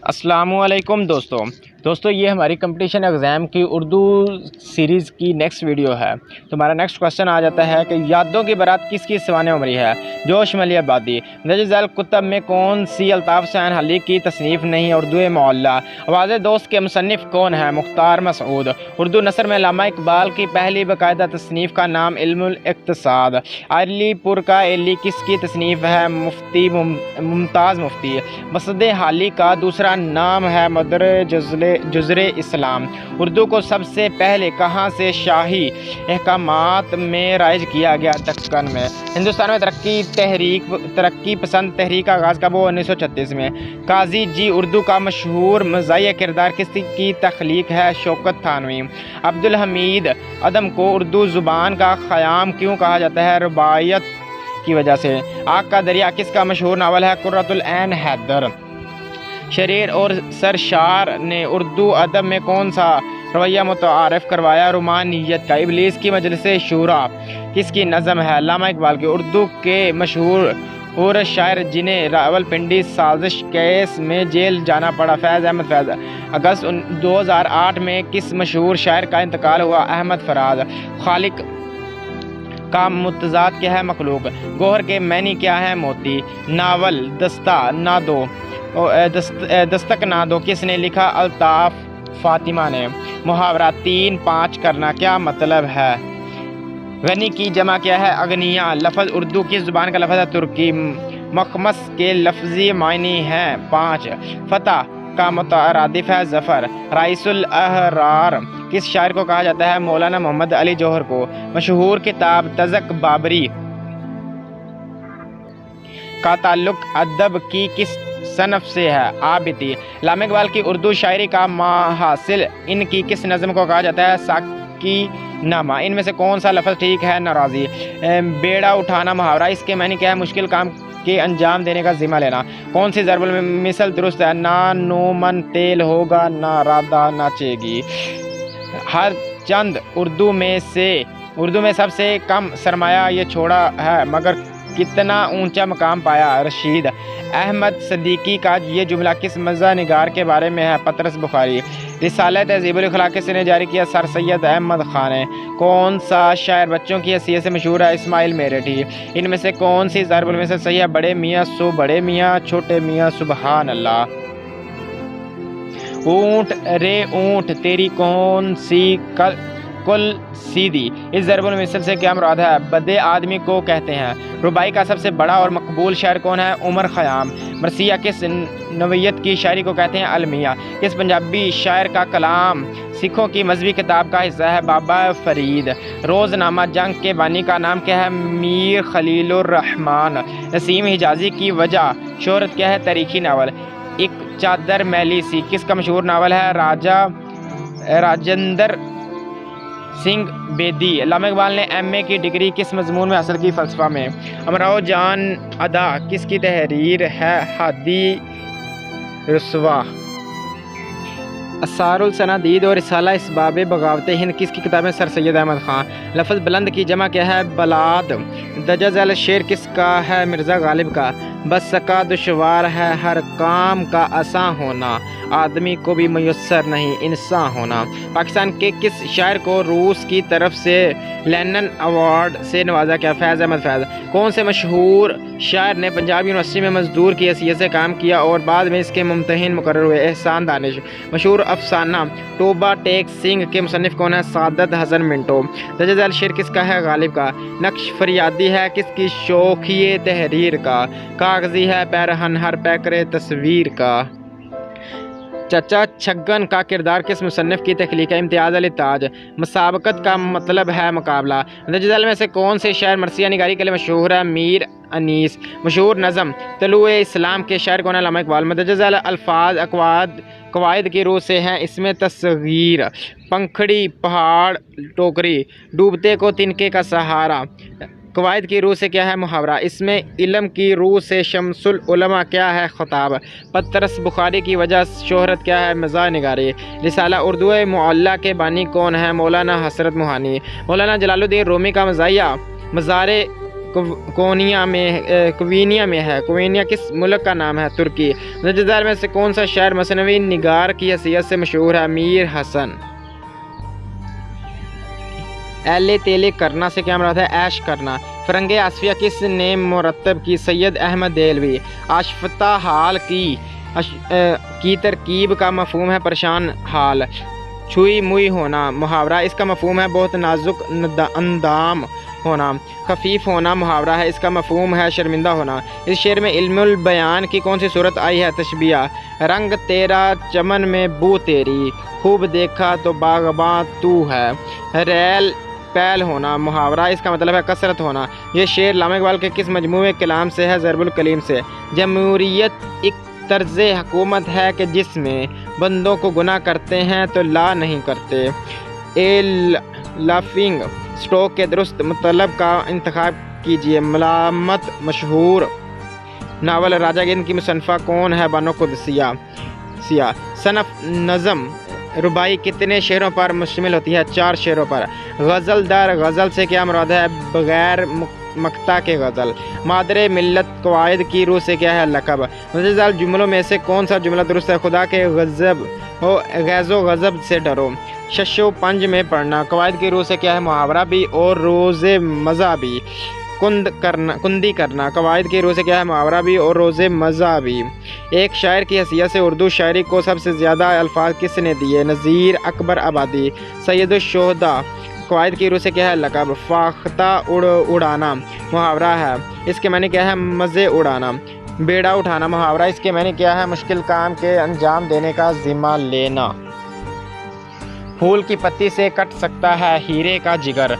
السلام علیکم دوستو یہ ہماری کمپٹیشن ایگزام کی اردو سیریز کی نیکسٹ ویڈیو ہے۔ تو ہمارا نیکسٹ کوشچن آ جاتا ہے کہ یادوں کی بارات کس کی سوانح عمری ہے؟ جوش ملی آبادی۔ مندرجہ ذیل کتب میں کون سی الطاف حسین حلی کی تصنیف نہیں؟ اردو معلّہ۔ آواز دوست کے مصنف کون ہیں؟ مختار مسعود۔ اردو نثر میں علامہ اقبال کی پہلی باقاعدہ تصنیف کا نام علم الاقتصاد۔ علی پور کا ایلی کس کی تصنیف ہے؟ مفتی ممتاز مفتی۔ مسعد حالی کا دوسرا نام ہے مدر جزر اسلام۔ اردو کو سب سے پہلے کہاں سے شاہی احکامات میں رائج کیا گیا؟ دکن میں۔ ہندوستان میں ترقی پسند تحریک کا آغاز کب ہوا؟ 1936 میں۔ قاضی جی اردو کا مشہور مزاحیہ کردار کس کی تخلیق ہے؟ شوکت تھانوی۔ عبدالحمید عدم کو اردو زبان کا خیام کیوں کہا جاتا ہے؟ رباعیت کی وجہ سے۔ آگ کا دریا کس کا مشہور ناول ہے؟ قرۃ العین حیدر۔ شریر اور سرشار نے اردو ادب میں کون سا رویہ متعارف کروایا؟ رومانیت کا۔ ابلیس کی مجلس شورا کس کی نظم ہے؟ علامہ اقبال کی۔ اردو کے مشہور شاعر جنہیں راولپنڈی سازش کیس میں جیل جانا پڑا؟ فیض احمد فیض۔ اگست 2008 میں کس مشہور شاعر کا انتقال ہوا؟ احمد فراز۔ خالق کا متضاد کیا ہے؟ مخلوق۔ گوہر کے معنی کیا ہے؟ موتی۔ ناول دستک نہ دو کس نے لکھا؟ الطاف فاطمہ نے۔ محاورہ 3-5 کرنا کیا مطلب ہے؟ غنی کی جمع کیا ہے؟ اغنیا۔ لفظ اردو کس زبان کا لفظ ہے؟ ترکی۔ مخمس کے لفظی معنی ہیں 5۔ فتح کا مترادف ہے ظفر۔ رئیس الاحرار کس شاعر کو کہا جاتا ہے؟ مولانا محمد علی جوہر کو۔ مشہور کتاب تزک بابری کا تعلق ادب کی کس صنف سے ہے؟ آبتی۔ علامہ اقبال کی اردو شاعری کا محاصل ان کی کس نظم کو کہا جاتا ہے؟ ساقی نامہ۔ ان میں سے کون سا لفظ ٹھیک ہے؟ ناراضی۔ بیڑا اٹھانا محاورہ اس کے معنی کیا ہے؟ مشکل کام کے انجام دینے کا ذمہ لینا۔ کون سی ضرب المثل درست ہے؟ نہ نومن تیل ہوگا نہ رادہ ناچے گی۔ ہر چند اردو میں سب سے کم سرمایہ یہ چھوڑا ہے مگر کتنا اونچا مقام پایا؟ رشید احمد صدیقی کا یہ جملہ کس مزہ نگار کے بارے میں ہے؟ پطرس بخاری۔ رسالہ تہذیب الاخلاق کس نے جاری کیا؟ سر سید احمد خان نے۔ کون سا شاعر بچوں کی حیثیت سے مشہور ہے؟ اسماعیل میرٹھی۔ ان میں سے کون سی ضرب المثل صحیح ہے؟ بڑے میاں سو بڑے میاں چھوٹے میاں سبحان اللہ۔ اونٹ رے اونٹ تیری کون سی کل سیدھی اس ضرب المثل سے کیا مراد ہے؟ بدے آدمی کو کہتے ہیں۔ رباعی کا سب سے بڑا اور مقبول شاعر کون ہے؟ عمر خیام۔ مرثیہ کس نوعیت کی شاعری کو کہتے ہیں؟ المیہ۔ کس پنجابی شاعر کا کلام سکھوں کی مذہبی کتاب کا حصہ ہے؟ بابا فرید۔ روزنامہ جنگ کے بانی کا نام کیا ہے؟ میر خلیل الرحمن۔ نسیم حجازی کی وجہ شہرت کیا ہے؟ تاریخی ناول۔ ایک چادر میلی سی کس کا مشہور ناول ہے؟ راجندر سنگھ بیدی۔ علامہ اقبال نے ایم اے کی ڈگری کس مضمون میں حاصل کی؟ فلسفہ میں۔ امراؤ جان ادا کس کی تحریر ہے؟ ہادی رسوا۔ اسرار الصنادید اور رسالہ اسباب بغاوت ہند کس کی کتاب ہے؟ سر سید احمد خان۔ لفظ بلند کی جمع کیا ہے؟ بلاد۔ درجہ ذیل شعر کس کا ہے؟ مرزا غالب کا۔ بس سکا دشوار ہے ہر کام کا آسان ہونا، آدمی کو بھی میسر نہیں انسان ہونا۔ پاکستان کے کس شاعر کو روس کی طرف سے لینن ایوارڈ سے نوازا گیا؟ فیض احمد فیض۔ کون سے مشہور شاعر نے پنجاب یونیورسٹی میں مزدور کی حیثیت سے کام کیا اور بعد میں اس کے ممتحن مقرر ہوئے؟ احسان دانش۔ مشہور افسانہ توبہ ٹیک سنگھ کے مصنف کون ہے؟ سعادت حسن منٹو۔ درجہ ذیل شعر کس کا ہے؟ غالب کا۔ نقش فریادی ہے کس کی شوخیِ تحریر کا؟ کاغذی ہے پیرہن ہر پیکرِ تصویر کا۔ چچا چھگن کا کردار کس مصنف کی تخلیق ہے؟ امتیاز علی تاج۔ مسابقت کا مطلب ہے مقابلہ۔ مندرجہ ذیل میں سے کون سے شاعر مرثیہ نگاری کے لیے مشہور ہے؟ میر انیس۔ مشہور نظم طلوع اسلام کے شاعر کون ہے؟ علامہ اقبال۔ مندرجہ ذیل الفاظ قواعد کی روح سے ہیں، اس میں تصغیر، پنکھڑی، پہاڑ، ٹوکری، ڈوبتے کو تنکے کا سہارا۔ قواعد کی روح سے کیا ہے؟ محاورہ۔ اس میں علم کی روح سے شمس العلماء کیا ہے؟ خطاب۔ پطرس بخاری کی وجہ شہرت کیا ہے؟ مزاح نگاری۔ رسالہ اردو معلّہ کے بانی کون ہے؟ مولانا حسرت موہانی۔ مولانا جلال الدین رومی کا مزاحیہ مزار कोविनिया में है। कोविनिया किस मुल्क का नाम है? तुर्की। ज़ैल में से कौन सा शायर मसनवी निगार की हैसियत से मशहूर है? मीर हसन। एले तेले करना से क्या मुराद है? ऐश करना। फ़रंगे आसफिया किस ने मुरतब की? सैयद अहमद देहलवी। आशफ़ता हाल की तरकीब का मफ़हूम है परेशान हाल। छुई मुई होना मुहावरा, इसका मफ़हूम है बहुत नाजुक अंदाम होना। खफीफ होना मुहावरा है, इसका मफ़हूम है शर्मिंदा होना। इस शेर में इल्मुल बयान की कौन सी सूरत आई है? तशबिया। रंग तेरा चमन में बू तेरी, खूब देखा तो बागबां तू है। रैल पैल होना मुहावरा, इसका मतलब है कसरत होना। ये शेर लामा इकबाल के किस मजमूए कलाम से है? ज़रबुल कलीम से। जमहूरियत एक तर्ज़ हुकूमत है कि जिसमें बंदों को गुनाह करते हैं तो ला नहीं करते। लाफिंग स्टॉक के दुरुस्त मतलब का इंतखाब कीजिए। मलामत। मशहूर नावल राजा गिंद की मुसन्फ़ा कौन है? बानो कुदसिया। सनफ नज़म रुबाई कितने शेरों पर मुश्तमिल होती है? 4 शेरों पर। गज़ल दर गज़ल से क्या मुराद है? बग़ैर मक्ता के गज़ल। मादरे मिल्लत क़वाइद की रूह से क्या है? लक़ब। मुतज़ल जुमलों में से कौन सा जुमला दुरुस्त है? खुदा के गैज़ो गज़ब से डरो। शशो पंज में पढ़ना क़वाइद की रूह से क्या है? मुहावरा भी और रोज़े मज़ा भी। कुंदी करना क़वाइद की रूह से क्या है? मुहावरा भी और रोज़े मज़ा भी। एक शायर की हैसियत से उर्दू शायरी को सबसे ज़्यादा अल्फाज किसने दिए? नज़ीर अकबर आबादी। सैयदुश्शोहदा क़वाइद की रूह से क्या है? लक़ब। फ़ाख्ता उड़ाना मुहावरा है, इसके माने क्या है? मज़े उड़ाना। बेड़ा उठाना मुहावरा, इसके माने क्या है? मुश्किल काम के अंजाम देने का ज़िम्मा लेना। फूल की पत्ती से कट सकता है हीरे का जिगर।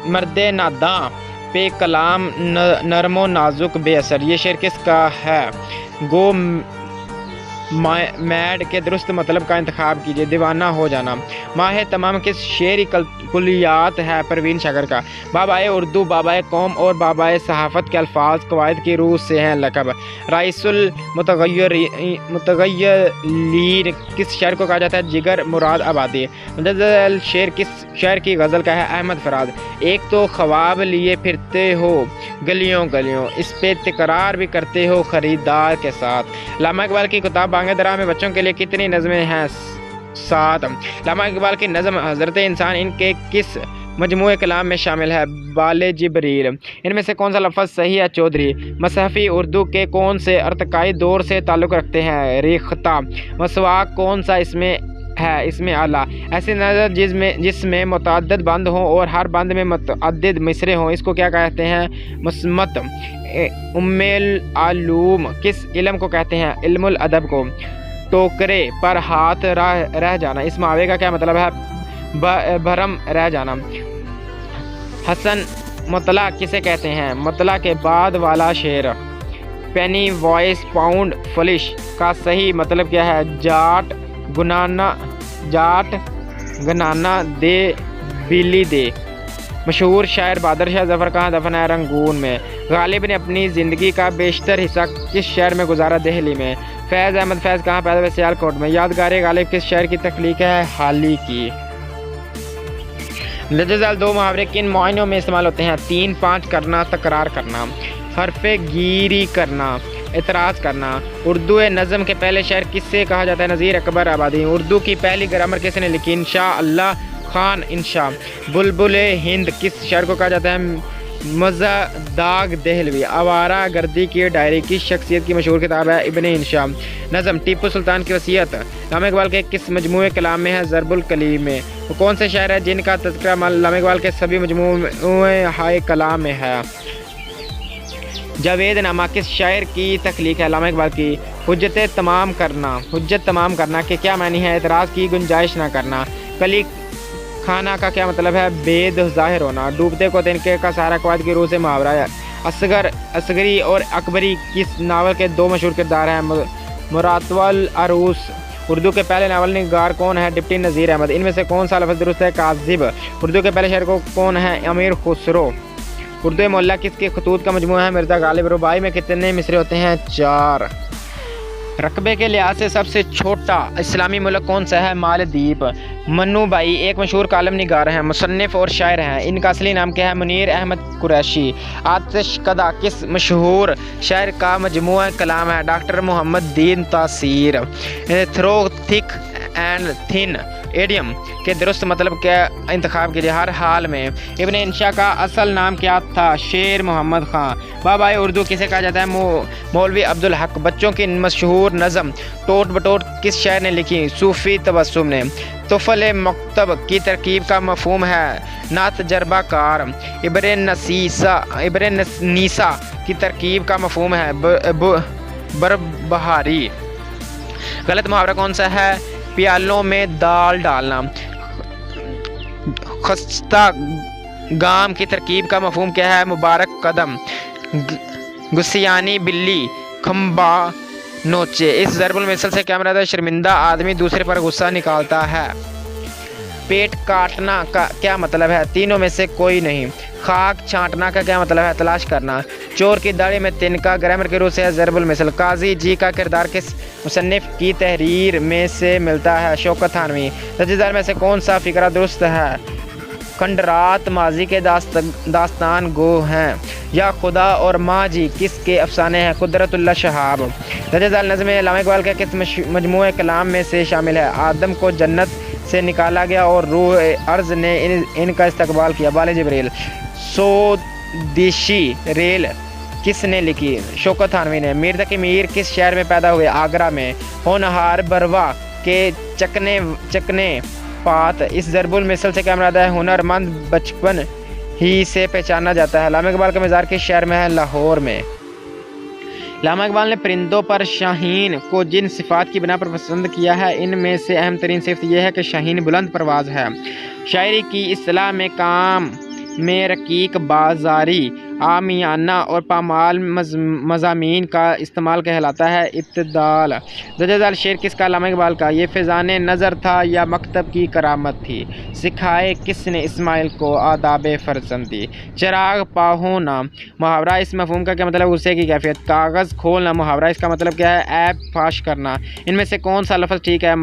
मर्दे नादां पे कलाम नरमो नाजुक बेअसर। ये शेर किसका है? गो मैड के दुरुस्त मतलब का इंतखाब कीजिए। दीवाना हो जाना। माह तमाम किस शेरी कुलियात है? परवीन शागर का। बाबाए उर्दू, बाबाए कौम और बाबाए सहाफ़त के अल्फाज क़वाइद की रूह से हैं लक़ब। राइसुल मुतग़य्यरीन किस शहर को कहा जाता है? जिगर मुराद आबादी। मुतज़ल शेर किस शहर की गज़ल का है? अहमद फराज। एक तो ख्वाब लिए फिरते हो गलियों गलियों, इस पे तकरार भी करते हो ख़रीदार के साथ। लामा इकबाल की किताब बांगे दरा में बच्चों के लिए कितनी नज़में हैं? 7। लामा इकबाल की नज़म हज़रत इंसान इनके किस मजमूए कलाम में शामिल है? बाले जिब्रील। इनमें से कौन सा लफ्ज़ सही है? चौधरी। मसहफ़ी उर्दू के कौन से अर्तकाई दौर से ताल्लुक़ रखते हैं? रेख्ता। मसवाक कौन सा इसमें है? इसमें आला। ऐसी नज़र जिसमें मुतअद्दिद बंद हों और हर बंद में मुतअद्दिद मिसरे हों, इसको क्या कहते हैं? मुस्मत। उम्मुल आलूम किस इल्म को कहते हैं? इल्मुल अदब को। टोकरे पर हाथ रह जाना, इस मुहावरे का क्या मतलब है? भरम रह जाना। हसन मतला किसे कहते हैं? मतला के बाद वाला शेर। पेनी वॉइस पाउंड फलिश का सही मतलब क्या है? जाट गनाना दे बिल्ली दे। मशहूर शायर बहादुर शाह ज़फ़र कहाँ दफन है? रंगून में। गालिब ने अपनी ज़िंदगी का बेशतर हिस्सा किस शहर में गुजारा? दिल्ली में। फैज़ अहमद फैज़ कहाँ पैदा हुए? सियालकोट में। यादगार गालिब किस शहर की तख्लीक है? हाली की। लजल 2 मुहावरे किन मायनों में इस्तेमाल होते हैं? 3, 5 करना, तकरार करना। हरफ़े गिरी करना, एतराज़ करना। उर्दू नज़म के पहले शायर किससे कहा जाता है? नज़ीर अकबर आबादी। उर्दू की पहली ग्रामर किसने लिखी? इंशा अल्लाह खान इंशा। बुलबुल हिंद किस शायर को कहा जाता है? मज़दाग देहलवी। आवारा गर्दी की डायरी किस शख्सियत की मशहूर किताब है? इब्ने इंशा। नज़म टीपू सुल्तान की वसीयत लामा इकबाल के किस मजमूए कलाम में है? ज़रबुल कलीम में। वो कौन से शायर है जिनका तज़किरा लामा इकबाल के सभी मजमूए हाय कलाम में है? जावेद नामा किस शायर की तख्लीक है? लामा इकबाल की। हुज्जत तमाम करना के क्या मानी है? एतराज़ की गुंजाइश ना करना। कली खाना का क्या मतलब है? बेद ज़ाहिर होना। डूबते को तिनके का सहारा क़वाइद की रूह से मुहावरा है। असगरी और अकबरी किस नावल के 2 मशहूर किरदार हैं? मुरातवल अरूस। उर्दू के पहले नावल निगार कौन है? डिप्टी नज़ीर अहमद। इनमें से कौन सा लफ्ज़ दुरुस्त है? काज़िब। उर्दू के पहले शायर को कौन है? अमीर खुसरो। उर्दू मोहल्ला किसके खतूत का मजमूआ है? मिर्ज़ा गालिब। रुबाई में कितने मिसरे होते हैं? 4। रकबे के लिहाज से सबसे छोटा इस्लामी मुल्क कौन सा है? मालदीव। मन्नू भाई एक मशहूर कालम निगार हैं, मुसन्निफ़ और शायर हैं। इनका असली नाम क्या है? मुनीर अहमद कुरैशी। आतिश कदा किस मशहूर शायर का मजमूआ कलाम है? Doctor Mohammad Deen Taseer. Through thick and thin idiom के दुरुस्त मतलब क्या इंतखाब कीजिए? हर हाल में। इब्न इंशा का असल नाम क्या था? शेर मोहम्मद खान। बाबा उर्दू किसे कहा जाता है? मौलवी अब्दुल हक। बच्चों की मशहूर नज़म टोट बटोट किस शायर ने लिखी? सूफ़ी तबस्सुम ने। तुफ़ल मकतब की तरकीब का मफ़हूम है? ना तजर्बाकार। इब्न नीसा की तरकीब का मफ़हूम है? बरबहारी। गलत मुहावरा कौन सा है? प्यालों में दाल डालना। खस्ता गाम की तरकीब का मफहूम क्या है? मुबारक कदम। गुस्सियानी बिल्ली खम्बा नोचे। इस ज़रबुल मिसल से क्या मुराद है? शर्मिंदा आदमी दूसरे पर गुस्सा निकालता है। पेट काटना का क्या मतलब है? तीनों में से कोई नहीं। खाक छांटना का क्या मतलब है? तलाश करना। चोर की दाढ़ी में तिनका ग्रामर के रूप से है ज़रबुल मिसल। काजी जी का किरदार किस मुसन्निफ़ की तहरीर में से मिलता है? शौकत थानवी। दर्जदार में से कौन सा फ़िक्रा दुरुस्त है? खंडरात माजी के दास्तान गो हैं या खुदा और माँ जी किसके अफसाने हैं? कुदरतुल्लाह शहाब। दर्जदार नज़्म अल्लामा इकबाल के किस मजमूए कलाम में से शामिल है? आदम को जन्नत से निकाला गया और रूह अर्ज़ ने इनका इस्तकबाल किया। बाले जिब्रील। स्वदेशी रेल किसने लिखी? शौकत थानवी ने। मीर तकी मीर किस शहर में पैदा हुए? आगरा में। होनहार बरवा के चकने पात। इस ज़रबुल मिसल से क्या मुराद है? हुनरमंद बचपन ही से पहचाना जाता है। अल्लामा इकबाल का मज़ार किस शहर में है? लाहौर में। अल्लामा इकबाल ने परिंदों पर शाहीन को जिन सिफ़ात की बिना पर पसंद किया है, इनमें से अहम तरीन सिफ़त यह है कि शाहीन बुलंद परवाज़ है। शायरी की इस्तिलाह में काम में रकीक बाजारी आमियाना और पामाल मज़ामीन का इस्तेमाल कहलाता है। इब्तिदाल। दर्जदार शेर किसका? अल्लामा इकबाल का। ये फ़िज़ान नज़र था या मकतब की करामत थी? सिखाए किसने इस्माइल को आदाब फ़रज़ंदी? चिराग पाहोना मुहावरा इस मफ़हूम का क्या मतलब? गुस्से की कैफियत। कागज़ खोलना मुहावरा इसका मतलब क्या है? ऐब फाश करना। इनमें से कौन सा लफ्ज़ ठीक है?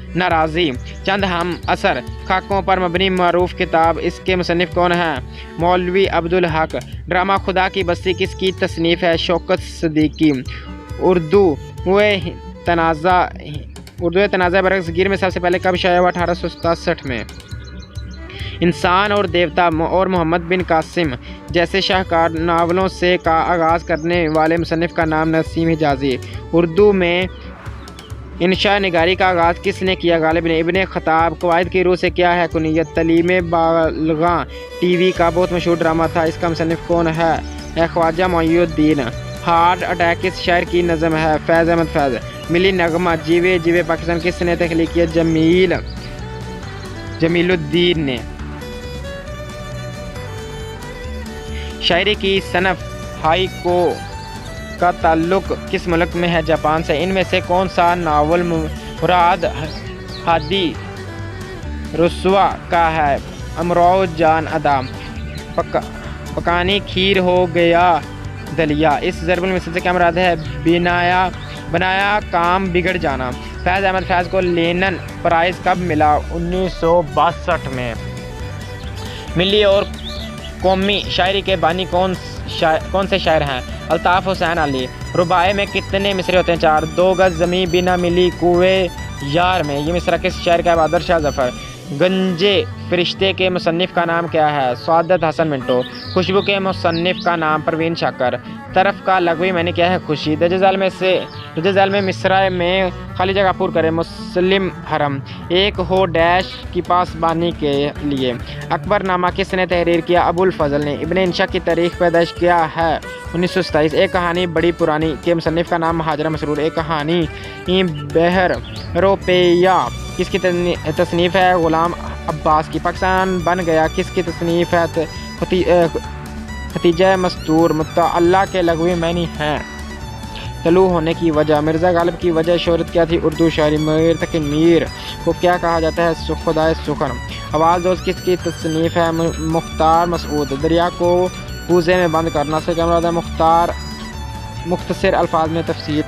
नाराज़ी। चंद हम असर खाकों पर मबनी मरूफ किताब। इसके मुसन्निफ़ कौन हैं? मौलवी अब्दुल हक। ड्रामा खुदा की बस्ती किसकी तसनीफ़ है? शौकत सदीकी। उर्दू तनाज़ा बरसगीर में सबसे पहले कब शाया हुआ? 1867 में। इंसान और देवता और मोहम्मद बिन कासिम जैसे शाहकार नावलों से का आगाज़ करने वाले मुसन्निफ़ का नाम नसीम हिजाज़ी। उर्दू में इंशा निगारी का आगाज़ किसने किया? गालिब ने। इब्ने खताब। कवायद की रूह से क्या है कुनियत? तलीम बालगा टीवी का बहुत मशहूर ड्रामा था। इसका मुसन्निफ़ कौन है? ख्वाजा मोइनुद्दीन। हार्ट अटैक किस शायर की नज़म है? फैज़ अहमद फैज़। मिली नगमा जीवे जीवे पाकिस्तान किसने तख्लीक़ किया? जमीलुद्दीन ने। शायरी की सनफ़ हाइको का ताल्लुक़ किस मुल्क में है? जापान से। इनमें से कौन सा नावल मुराद हादी रुस्वा का है? अमरो जान अदा। पकानी खीर हो गया दलिया। इस ज़रबुल मिसल से क्या मुराद है? बनाया काम बिगड़ जाना। फैज़ अहमद फैज़ को लेनन प्राइज़ कब मिला? 1962 में। मिली और कौमी शायरी के बानी कौन से शायर हैं? अल्ताफ़ हुसैन अली। रुबाए में कितने मिसरे होते हैं? 4। 2 गज़ ज़मी बिना मिली कुए यार में। ये मिसरा किस शायर का है? बहादुर शाह ज़फ़र। गंजे फरिश्ते के मुसन्निफ़ का नाम क्या है? सादत हसन मिंटो। खुशबू के मुसन्निफ़ का नाम परवीन शाकर। तरफ का लगवी मैंने क्या है? खुशी। दर्जज़ैल में मिसरा में खाली जगह पूर करें। मुस्लिम हरम। एक हो डैश की पासबानी के लिए। अकबर नामा किसने तहरीर किया? अबुल फजल ने। इब्ने इंशा की तारीख़ पैदाइश क्या है? 1927। एक कहानी बड़ी पुरानी के मुसन्निफ़ का नाम महाजरा मसरूर। एक कहानी बहर रोपेया किसकी तसनीफ़ है? ग़ुलाम अब्बास की। पाकिस्तान बन गया किसकी तसनीफ़ है? खतीजा मस्तूर। मुत्तअल्ला के लगवी मैनी हैं। तलू होने की वजह। मिर्ज़ा गालिब की वजह शोहरत क्या थी? उर्दू शायरी। मीर तकी मीर को क्या कहा जाता है? खुदाए सुखन। आवाज़ दोस्त किसकी तसनीफ़ है? मुख्तार मसूद। दरिया को पूज़े में बंद करना से क्या मुराद है? मुख्तसर अल्फाज में तफसीर।